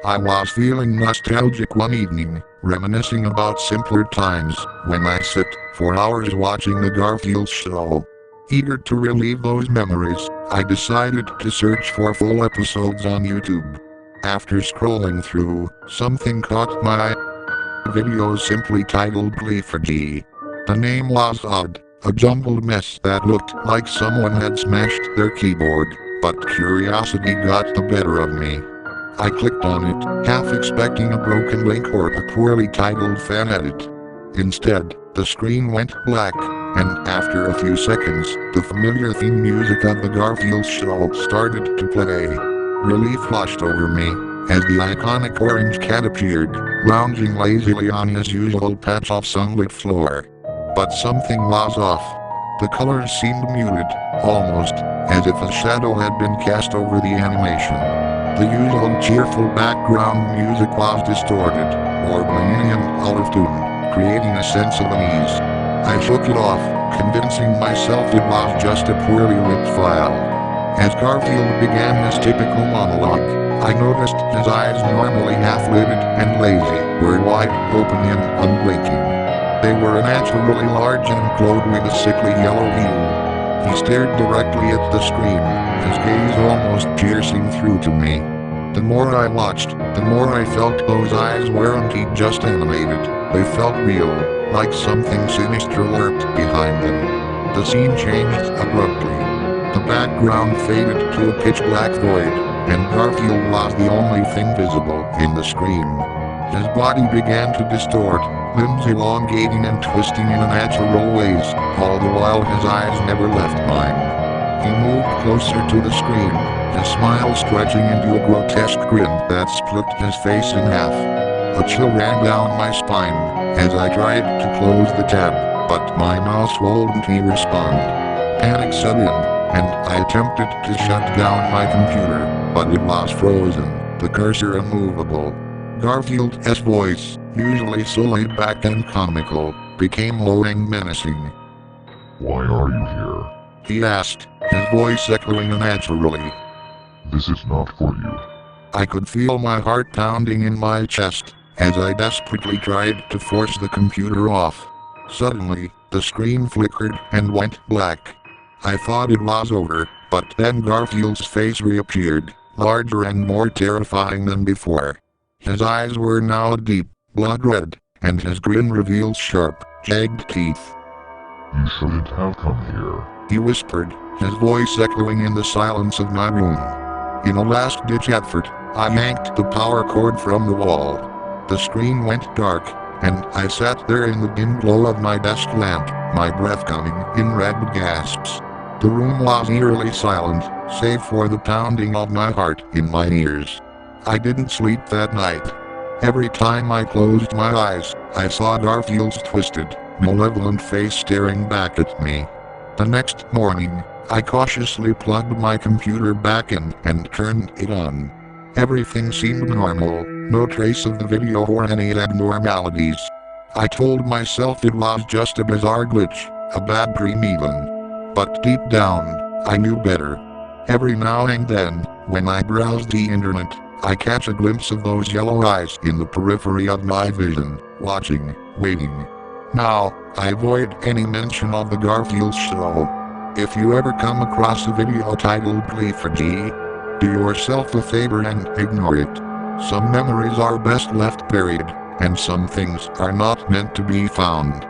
I was feeling nostalgic one evening, reminiscing about simpler times when I sat for hours watching the Garfield show. Eager to relive those memories, I decided to search for full episodes on YouTube. After scrolling through, something caught my eye. A video simply titled dleifraG. The name was odd, a jumbled mess that looked like someone had smashed their keyboard, but curiosity got the better of me. I clicked on it, half expecting a broken link or a poorly titled fan edit. Instead, the screen went black, and after a few seconds, the familiar theme music of the Garfield show started to play. Relief flushed over me, as the iconic orange cat appeared, lounging lazily on his usual patch of sunlit floor. But something was off. The colors seemed muted, almost as if a shadow had been cast over the animation. The usual cheerful background music was distorted, warbling in out of tune, creating a sense of unease. I shook it off, convincing myself it was just a poorly ripped file. As Garfield began his typical monologue, I noticed his eyes, normally half-lidded and lazy, were wide open and unblinking. They were naturally large and glowed with a sickly yellow hue. He stared directly at the screen, his gaze almost piercing through to me. The more I watched, the more I felt those eyes weren't just animated. They felt real, like something sinister lurked behind them. The scene changed abruptly. The background faded to a pitch-black void, and Garfield was the only thing visible in the screen. His body began to distort, limbs elongating and twisting in unnatural ways, all the while his eyes never left mine. He moved closer to the screen, his smile stretching into a grotesque grin that split his face in half. A chill ran down my spine as I tried to close the tab, but my mouse wouldn't respond. Panic set in, and I attempted to shut down my computer, but it was frozen, the cursor immovable. Garfield's voice, usually so laid back and comical, became low and menacing. "Why are you here?" he asked, his voice echoing unnaturally. "This is not for you." I could feel my heart pounding in my chest as I desperately tried to force the computer off. Suddenly, the screen flickered and went black. I thought it was over, but then Garfield's face reappeared, larger and more terrifying than before. His eyes were now deep, blood red, and his grin revealed sharp, jagged teeth. "You shouldn't have come here," he whispered, his voice echoing in the silence of my room. In a last-ditch effort, I yanked the power cord from the wall. The screen went dark, and I sat there in the dim glow of my desk lamp, my breath coming in ragged gasps. The room was eerily silent, save for the pounding of my heart in my ears. I didn't sleep that night. Every time I closed my eyes, I saw Garfield's twisted, malevolent face staring back at me. The next morning, I cautiously plugged my computer back in and turned it on. Everything seemed normal, no trace of the video or any abnormalities. I told myself it was just a bizarre glitch, a bad dream even. But deep down, I knew better. Every now and then, when I browse the internet, I catch a glimpse of those yellow eyes in the periphery of my vision, watching, waiting. Now, I avoid any mention of the Garfield show. If you ever come across a video titled dleifraG, do yourself a favor and ignore it. Some memories are best left buried, and some things are not meant to be found.